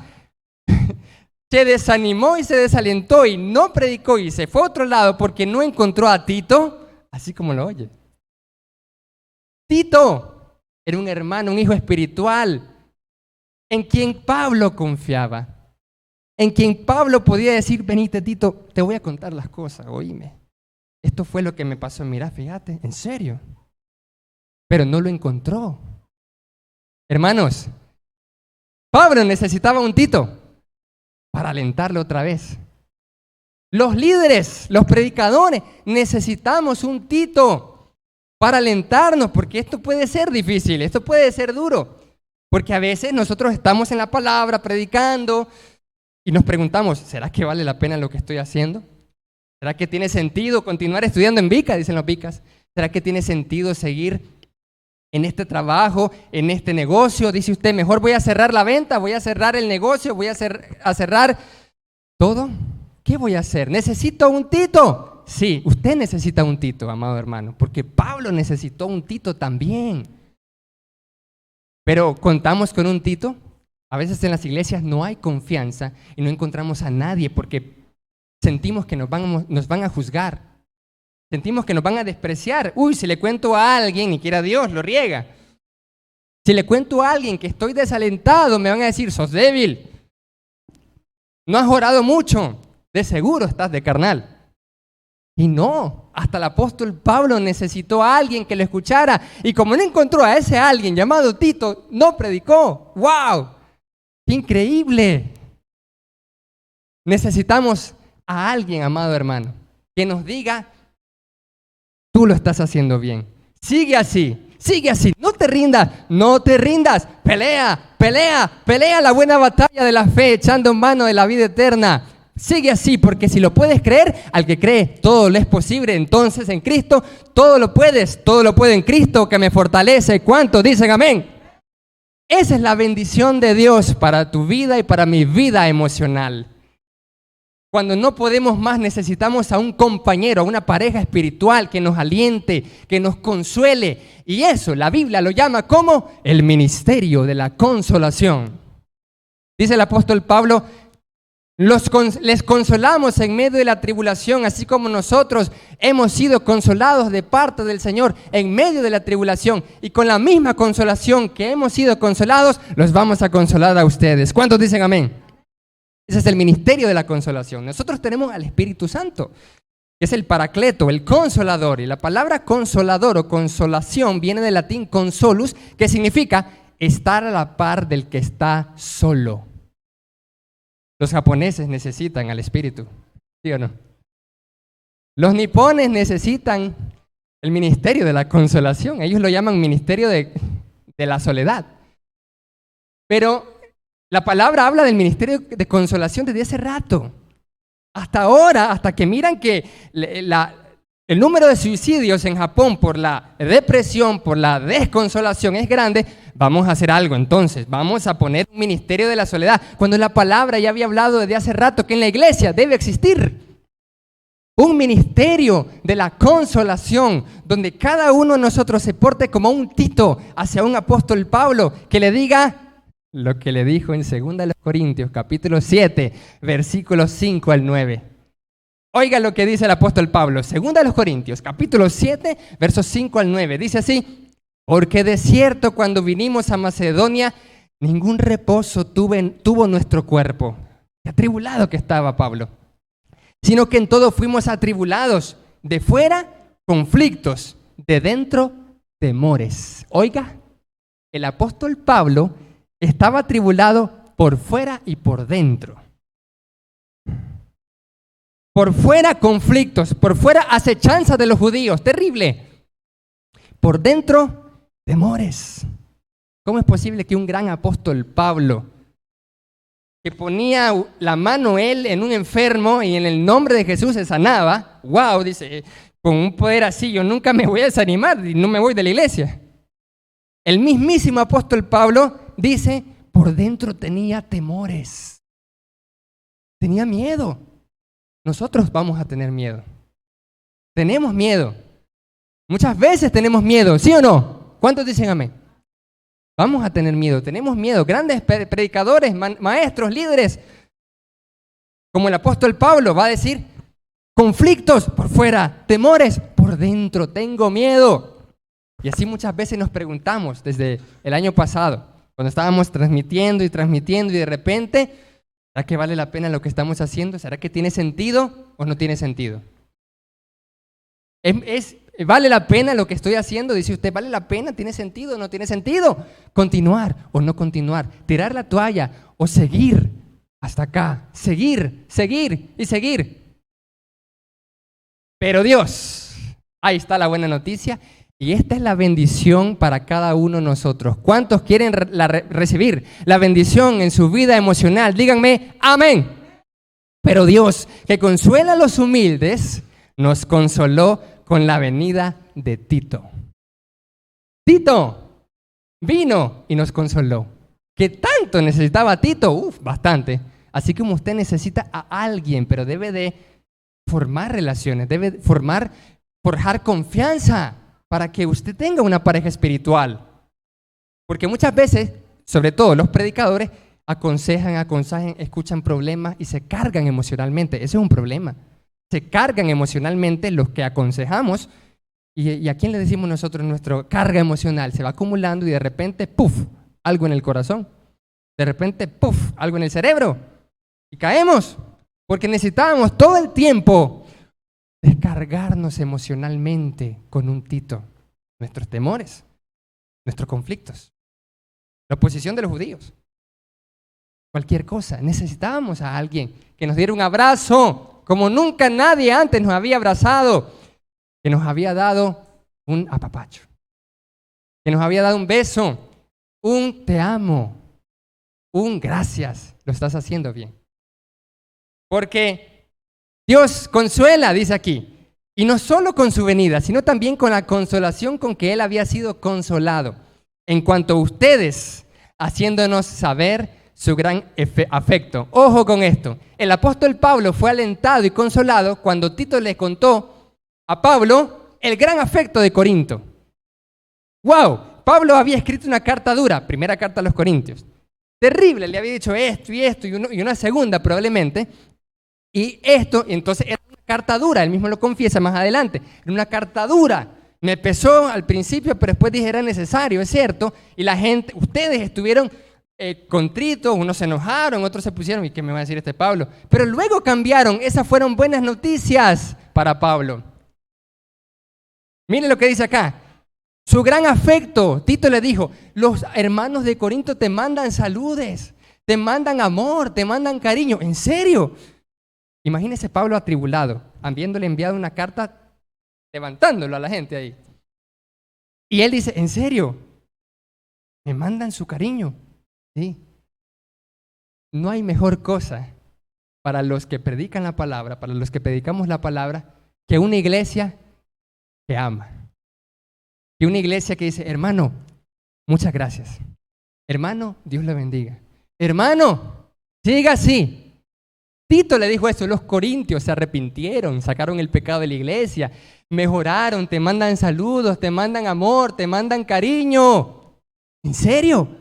se desanimó y se desalentó y no predicó y se fue a otro lado porque no encontró a Tito, así como lo oye. Tito era un hermano, un hijo espiritual en quien Pablo confiaba, en quien Pablo podía decir, venite Tito, te voy a contar las cosas, oíme. Esto fue lo que me pasó, mira, fíjate, en serio. Pero no lo encontró. Hermanos, Pablo necesitaba un Tito para alentarlo otra vez. Los líderes, los predicadores, necesitamos un Tito para alentarnos, porque esto puede ser difícil, esto puede ser duro, porque a veces nosotros estamos en la palabra predicando y nos preguntamos, ¿será que vale la pena lo que estoy haciendo? ¿Será que tiene sentido continuar estudiando en Vica? Dicen los Vicas. ¿Será que tiene sentido seguir en este trabajo, en este negocio? Dice usted, mejor voy a cerrar la venta, voy a cerrar el negocio, voy a cerrar todo. ¿Qué voy a hacer? ¿Necesito un Tito? Sí, usted necesita un Tito, amado hermano, porque Pablo necesitó un Tito también. Pero ¿contamos con un Tito? A veces en las iglesias no hay confianza y no encontramos a nadie porque sentimos que nos van a juzgar. Sentimos que nos van a despreciar. Uy, si le cuento a alguien, ni quiera Dios, lo riega. Si le cuento a alguien que estoy desalentado, me van a decir, sos débil. No has orado mucho. De seguro estás de carnal. Y no, hasta el apóstol Pablo necesitó a alguien que lo escuchara. Y como no encontró a ese alguien llamado Tito, no predicó. ¡Wow! ¡Qué increíble! Necesitamos a alguien, amado hermano, que nos diga, tú lo estás haciendo bien. Sigue así, no te rindas. Pelea la buena batalla de la fe, echando mano de la vida eterna. Sigue así, porque si lo puedes creer, al que cree, todo le es posible. Entonces en Cristo, todo lo puedo en Cristo que me fortalece. ¿Cuántos dicen amén? Esa es la bendición de Dios para tu vida y para mi vida emocional. Cuando no podemos más, necesitamos a un compañero, a una pareja espiritual que nos aliente, que nos consuele. Y eso, la Biblia lo llama como el ministerio de la consolación. Dice el apóstol Pablo, les consolamos en medio de la tribulación, así como nosotros hemos sido consolados de parte del Señor en medio de la tribulación. Y con la misma consolación que hemos sido consolados, los vamos a consolar a ustedes. ¿Cuántos dicen amén? Ese es el ministerio de la consolación. Nosotros tenemos al Espíritu Santo, que es el paracleto, el consolador. Y la palabra consolador o consolación viene del latín consolus, que significa estar a la par del que está solo. Los japoneses necesitan al Espíritu, ¿sí o no? Los nipones necesitan el ministerio de la consolación. Ellos lo llaman ministerio de la soledad. Pero la palabra habla del ministerio de consolación desde hace rato. Hasta ahora, hasta que miran que el número de suicidios en Japón por la depresión, por la desconsolación es grande, vamos a hacer algo entonces. Vamos a poner un ministerio de la soledad. Cuando la palabra ya había hablado desde hace rato que en la iglesia debe existir un ministerio de la consolación, donde cada uno de nosotros se porte como un Tito hacia un apóstol Pablo, que le diga lo que le dijo en 2 Corintios, capítulo 7, versículos 5 al 9. Oiga lo que dice el apóstol Pablo, segunda de los Corintios, capítulo 7, versos 5 al 9. Dice así: porque de cierto cuando vinimos a Macedonia, ningún reposo tuvo nuestro cuerpo. Qué atribulado que estaba Pablo. Sino que en todo fuimos atribulados, de fuera conflictos, de dentro temores. Oiga, el apóstol Pablo estaba atribulado por fuera y por dentro. Por fuera conflictos, por fuera acechanza de los judíos, terrible. Por dentro temores. ¿Cómo es posible que un gran apóstol Pablo, que ponía la mano él en un enfermo y en el nombre de Jesús se sanaba? Wow, dice, con un poder así yo nunca me voy a desanimar y no me voy de la iglesia. El mismísimo apóstol Pablo dice, por dentro tenía temores. Tenía miedo. Nosotros vamos a tener miedo. Tenemos miedo. Muchas veces tenemos miedo, ¿sí o no? ¿Cuántos dicen amén? Vamos a tener miedo, tenemos miedo. Grandes predicadores, maestros, líderes, como el apóstol Pablo va a decir, conflictos por fuera, temores por dentro, tengo miedo. Y así muchas veces nos preguntamos desde el año pasado, cuando estábamos transmitiendo y de repente, ¿será que vale la pena lo que estamos haciendo? ¿Será que tiene sentido o no tiene sentido? ¿Vale la pena lo que estoy haciendo? Dice usted, ¿vale la pena? ¿Tiene sentido o no tiene sentido? ¿Continuar o no continuar? ¿Tirar la toalla o seguir hasta acá? Seguir y seguir. Pero Dios, ahí está la buena noticia y esta es la bendición para cada uno de nosotros. ¿Cuántos quieren recibir la bendición en su vida emocional? Díganme, amén. Pero Dios, que consuela a los humildes, nos consoló con la venida de Tito. Tito vino y nos consoló. ¿Qué tanto necesitaba Tito? Bastante. Así como usted necesita a alguien, pero debe de formar relaciones, debe forjar confianza para que usted tenga una pareja espiritual. Porque muchas veces, sobre todo los predicadores, aconsejan, escuchan problemas y se cargan emocionalmente. Ese es un problema. Se cargan emocionalmente los que aconsejamos y ¿a quién le decimos nosotros nuestra carga emocional? Se va acumulando y de repente, ¡puf!, algo en el corazón. De repente, ¡puf!, algo en el cerebro. Y caemos porque necesitábamos todo el tiempo descargarnos emocionalmente con un Tito. Nuestros temores, nuestros conflictos, la oposición de los judíos. Cualquier cosa. Necesitábamos a alguien que nos diera un abrazo como nunca nadie antes nos había abrazado, que nos había dado un apapacho, que nos había dado un beso, un te amo, un gracias, lo estás haciendo bien. Porque Dios consuela, dice aquí, y no solo con su venida, sino también con la consolación con que Él había sido consolado, en cuanto a ustedes, haciéndonos saber su gran afecto. Ojo con esto. El apóstol Pablo fue alentado y consolado cuando Tito le contó a Pablo el gran afecto de Corinto. ¡Wow! Pablo había escrito una carta dura, primera carta a los Corintios. Terrible, le había dicho esto y una segunda probablemente. Y esto, entonces era una carta dura, él mismo lo confiesa más adelante. Era una carta dura. Me pesó al principio, pero después dije era necesario, es cierto. Y la gente, ustedes estuvieron contritos, unos se enojaron, otros se pusieron, ¿y qué me va a decir este Pablo? Pero luego cambiaron, esas fueron buenas noticias para Pablo. Miren lo que dice acá, su gran afecto. Tito le dijo, los hermanos de Corinto te mandan saludes, te mandan amor, te mandan cariño. ¿En serio? Imagínese Pablo atribulado, habiéndole enviado una carta, levantándolo a la gente ahí. Y él dice, ¿en serio? ¿Me mandan su cariño? Sí. No hay mejor cosa para los que predican la palabra, para los que predicamos la palabra, que una iglesia que ama. Que una iglesia que dice, hermano, muchas gracias. Hermano, Dios le bendiga. Hermano, siga así. Tito le dijo eso, los corintios se arrepintieron, sacaron el pecado de la iglesia, mejoraron, te mandan saludos, te mandan amor, te mandan cariño. ¿En serio?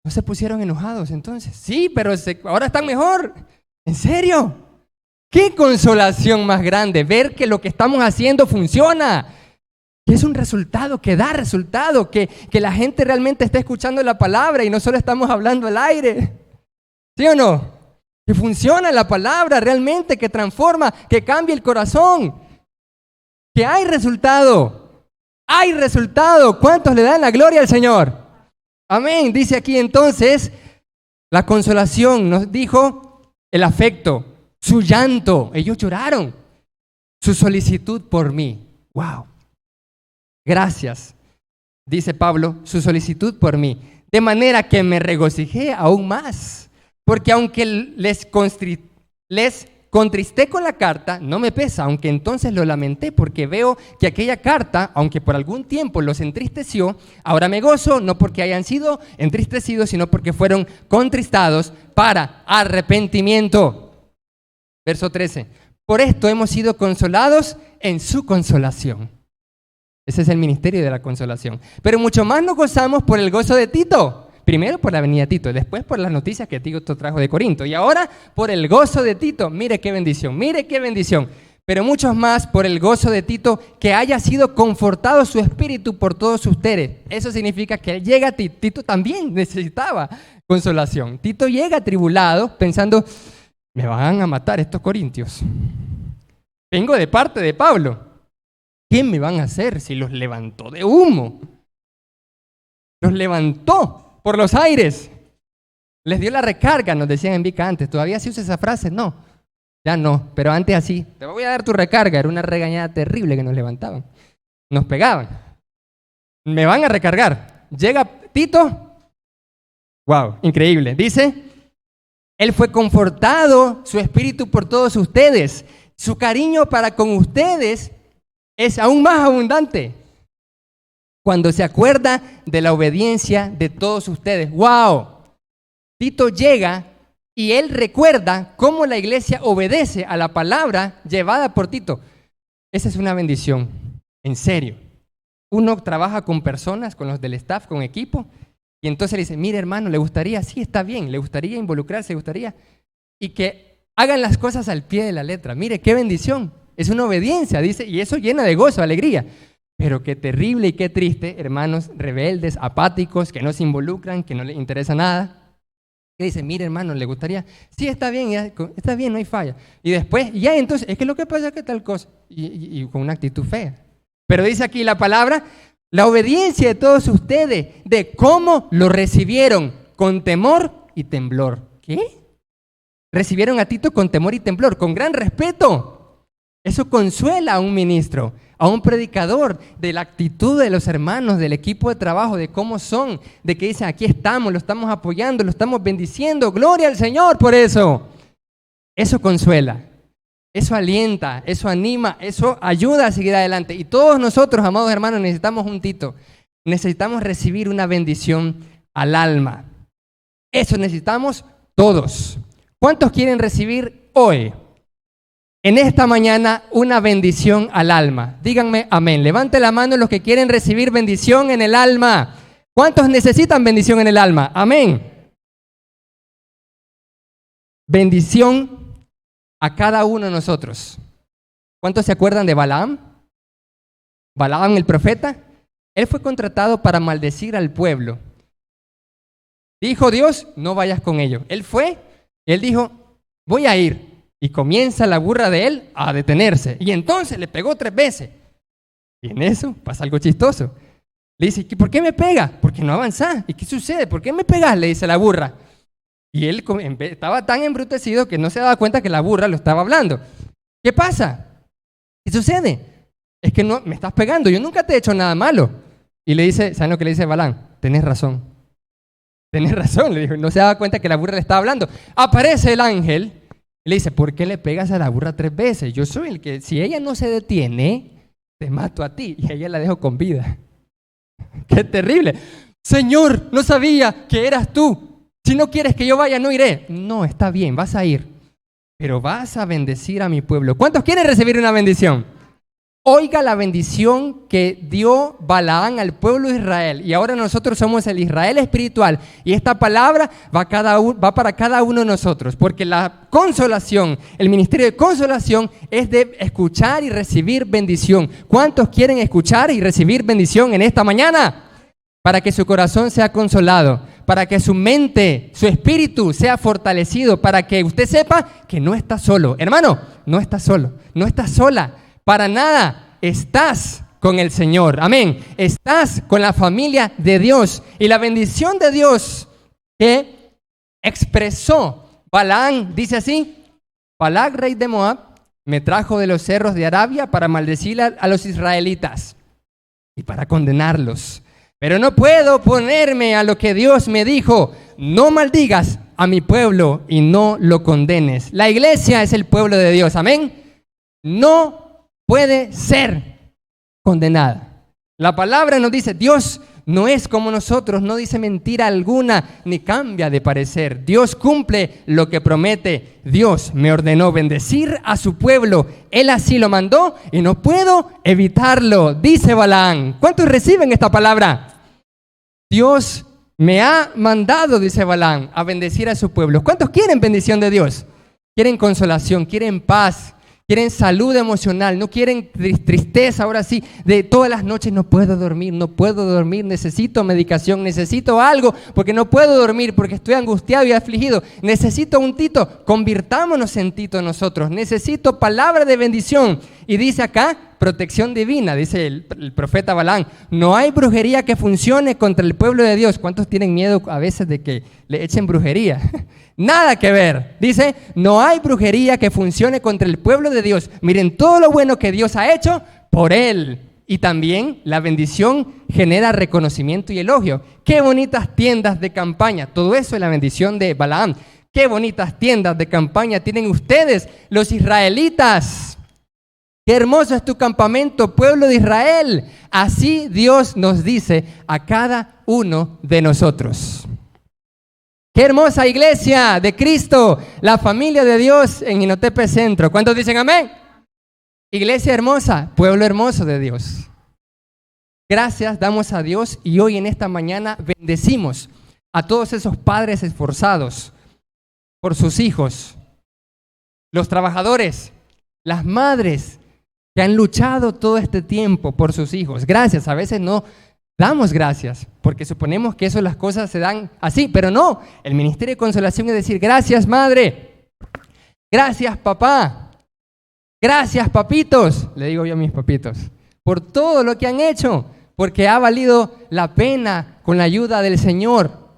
¿No se pusieron enojados entonces? Sí, pero ahora están mejor. ¿En serio? ¡Qué consolación más grande! Ver que lo que estamos haciendo funciona. Que es un resultado, que da resultado, que la gente realmente está escuchando la palabra y no solo estamos hablando al aire. ¿Sí o no? Que funciona la palabra realmente, que transforma, que cambia el corazón. Que hay resultado. Hay resultado. ¿Cuántos le dan la gloria al Señor? Amén. Dice aquí entonces, la consolación, nos dijo el afecto, su llanto. Ellos lloraron. Su solicitud por mí. ¡Wow! Gracias, dice Pablo, su solicitud por mí. De manera que me regocijé aún más. Porque aunque les contristé con la carta, no me pesa, aunque entonces lo lamenté, porque veo que aquella carta, aunque por algún tiempo los entristeció, ahora me gozo, no porque hayan sido entristecidos, sino porque fueron contristados para arrepentimiento. Verso 13. Por esto hemos sido consolados en su consolación. Ese es el ministerio de la consolación. Pero mucho más nos gozamos por el gozo de Tito. Primero por la venida de Tito, después por las noticias que Tito trajo de Corinto. Y ahora por el gozo de Tito. Mire qué bendición, mire qué bendición. Pero muchos más por el gozo de Tito, que haya sido confortado su espíritu por todos ustedes. Eso significa que él llega a Tito. Tito también necesitaba consolación. Tito llega atribulado pensando, me van a matar estos corintios. Vengo de parte de Pablo. ¿Qué me van a hacer si los levantó de humo? Los levantó por los aires. Les dio la recarga, nos decían en Vica antes. ¿Todavía se usa esa frase? No, ya no, pero antes así. Te voy a dar tu recarga. Era una regañada terrible que nos levantaban. Nos pegaban. Me van a recargar. Llega Tito. Wow, increíble. Dice, él fue confortado, su espíritu por todos ustedes. Su cariño para con ustedes es aún más abundante cuando se acuerda de la obediencia de todos ustedes. ¡Wow! Tito llega y él recuerda cómo la iglesia obedece a la palabra llevada por Tito. Esa es una bendición, en serio. Uno trabaja con personas, con los del staff, con equipo, y entonces le dice, mire hermano, ¿le gustaría? Sí, está bien, ¿le gustaría involucrarse? ¿Le gustaría? Y que hagan las cosas al pie de la letra. Mire, qué bendición. Es una obediencia, dice, y eso llena de gozo, alegría. Pero qué terrible y qué triste, hermanos rebeldes, apáticos, que no se involucran, que no les interesa nada. Que dicen, mire hermano, ¿le gustaría? Sí, está bien, no hay falla. Y después, ya entonces, es que lo que pasa es que tal cosa, y con una actitud fea. Pero dice aquí la palabra, la obediencia de todos ustedes, de cómo lo recibieron, con temor y temblor. ¿Qué? Recibieron a Tito con temor y temblor, con gran respeto. Eso consuela a un ministro, a un predicador, de la actitud de los hermanos, del equipo de trabajo, de cómo son, de que dicen, aquí estamos, lo estamos apoyando, lo estamos bendiciendo, gloria al Señor por eso. Eso consuela, eso alienta, eso anima, eso ayuda a seguir adelante. Y todos nosotros, amados hermanos, necesitamos un Tito, necesitamos recibir una bendición al alma. Eso necesitamos todos. ¿Cuántos quieren recibir hoy, en esta mañana, una bendición al alma? Díganme amén. Levante la mano los que quieren recibir bendición en el alma. ¿Cuántos necesitan bendición en el alma? Amén. Bendición a cada uno de nosotros. ¿Cuántos se acuerdan de Balaam? Balaam el profeta. Él fue contratado para maldecir al pueblo. Dijo Dios, no vayas con ellos. Él fue, él dijo, voy a ir. Y comienza la burra de él a detenerse. Y entonces le pegó 3 veces. Y en eso pasa algo chistoso. Le dice, ¿por qué me pega? Porque no avanzás. ¿Y qué sucede? ¿Por qué me pegas? Le dice la burra. Y él estaba tan embrutecido que no se daba cuenta que la burra lo estaba hablando. ¿Qué pasa? ¿Qué sucede? Es que no me estás pegando. Yo nunca te he hecho nada malo. Y le dice, ¿saben lo que le dice Balaam? Tenés razón. Tenés razón, le dijo. No se daba cuenta que la burra le estaba hablando. Aparece el ángel. Y le dice, ¿por qué le pegas a la burra 3 veces? Yo soy el que, si ella no se detiene, te mato a ti. Y a ella la dejo con vida. ¡Qué terrible! Señor, no sabía que eras tú. Si no quieres que yo vaya, no iré. No, está bien, vas a ir. Pero vas a bendecir a mi pueblo. ¿Cuántos quieren recibir una bendición? Oiga la bendición que dio Balaán al pueblo de Israel. Y ahora nosotros somos el Israel espiritual. Y esta palabra va para cada uno de nosotros. Porque la consolación, el ministerio de consolación es de escuchar y recibir bendición. ¿Cuántos quieren escuchar y recibir bendición en esta mañana? Para que su corazón sea consolado, para que su mente, su espíritu sea fortalecido, para que usted sepa que no está solo. Hermano, no estás solo, no estás sola. Para nada, estás con el Señor. Amén. Estás con la familia de Dios. Y la bendición de Dios que expresó Balaán, dice así: Balac, rey de Moab, me trajo de los cerros de Arabia para maldecir a los israelitas y para condenarlos. Pero no puedo oponerme a lo que Dios me dijo. No maldigas a mi pueblo y no lo condenes. La iglesia es el pueblo de Dios. Amén. No puede ser condenada. La palabra nos dice, Dios no es como nosotros, no dice mentira alguna, ni cambia de parecer. Dios cumple lo que promete. Dios me ordenó bendecir a su pueblo. Él así lo mandó y no puedo evitarlo, dice Balaán. ¿Cuántos reciben esta palabra? Dios me ha mandado, dice Balaán, a bendecir a su pueblo. ¿Cuántos quieren bendición de Dios? Quieren consolación, quieren paz, quieren salud emocional, no quieren tristeza. Ahora sí, de todas las noches no puedo dormir, necesito medicación, necesito algo porque no puedo dormir, porque estoy angustiado y afligido. Necesito un Tito, convirtámonos en Tito nosotros. Necesito palabra de bendición. Y dice acá, protección divina, dice el profeta Balaán. No hay brujería que funcione contra el pueblo de Dios. ¿Cuántos tienen miedo a veces de que le echen brujería? Nada que ver. Dice, no hay brujería que funcione contra el pueblo de Dios. Miren todo lo bueno que Dios ha hecho por él. Y también la bendición genera reconocimiento y elogio. Qué bonitas tiendas de campaña. Todo eso es la bendición de Balaam. Qué bonitas tiendas de campaña tienen ustedes, los israelitas. Qué hermoso es tu campamento, pueblo de Israel. Así Dios nos dice a cada uno de nosotros. Qué hermosa iglesia de Cristo, la familia de Dios en Inotepe Centro. ¿Cuántos dicen amén? Iglesia hermosa, pueblo hermoso de Dios. Gracias damos a Dios y hoy en esta mañana bendecimos a todos esos padres esforzados por sus hijos, los trabajadores, las madres que han luchado todo este tiempo por sus hijos. Gracias, a veces no damos gracias, porque suponemos que las cosas se dan así, pero no. El ministerio de consolación es decir, gracias madre, gracias papá, gracias papitos, le digo yo a mis papitos, por todo lo que han hecho, porque ha valido la pena con la ayuda del Señor.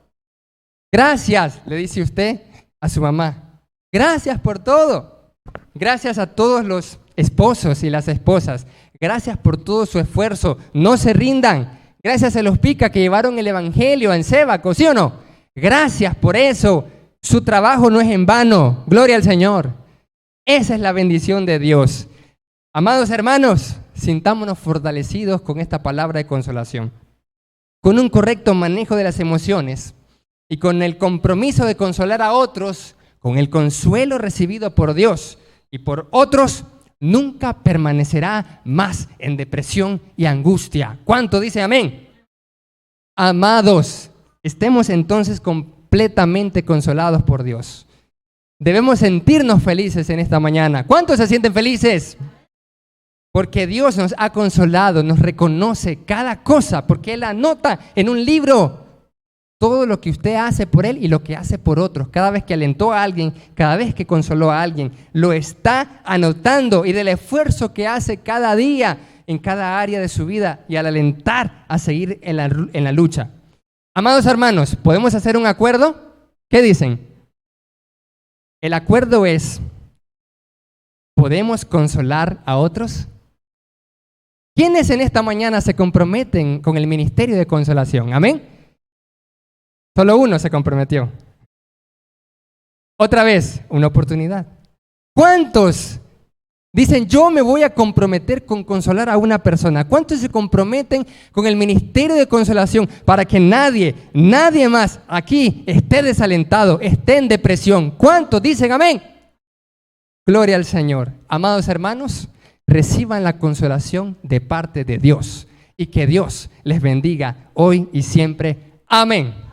Gracias, le dice usted a su mamá, gracias por todo. Gracias a todos los esposos y las esposas, gracias por todo su esfuerzo, no se rindan. Gracias a los picas que llevaron el evangelio en Sébaco, ¿sí o no? Gracias por eso. Su trabajo no es en vano. Gloria al Señor. Esa es la bendición de Dios. Amados hermanos, sintámonos fortalecidos con esta palabra de consolación. Con un correcto manejo de las emociones y con el compromiso de consolar a otros, con el consuelo recibido por Dios y por otros, nunca permanecerá más en depresión y angustia. ¿Cuánto dice amén? Amados, estemos entonces completamente consolados por Dios. Debemos sentirnos felices en esta mañana. ¿Cuántos se sienten felices? Porque Dios nos ha consolado, nos reconoce cada cosa, porque Él anota en un libro todo lo que usted hace por Él y lo que hace por otros. Cada vez que alentó a alguien, cada vez que consoló a alguien, lo está anotando, y del esfuerzo que hace cada día en cada área de su vida y al alentar a seguir en la lucha. Amados hermanos, ¿podemos hacer un acuerdo? ¿Qué dicen? El acuerdo es, ¿podemos consolar a otros? ¿Quiénes en esta mañana se comprometen con el ministerio de consolación? Amén. Solo uno se comprometió. Otra vez, una oportunidad. ¿Cuántos dicen, yo me voy a comprometer con consolar a una persona? ¿Cuántos se comprometen con el ministerio de consolación para que nadie más aquí esté desalentado, esté en depresión? ¿Cuántos dicen amén? Gloria al Señor. Amados hermanos, reciban la consolación de parte de Dios y que Dios les bendiga hoy y siempre. Amén.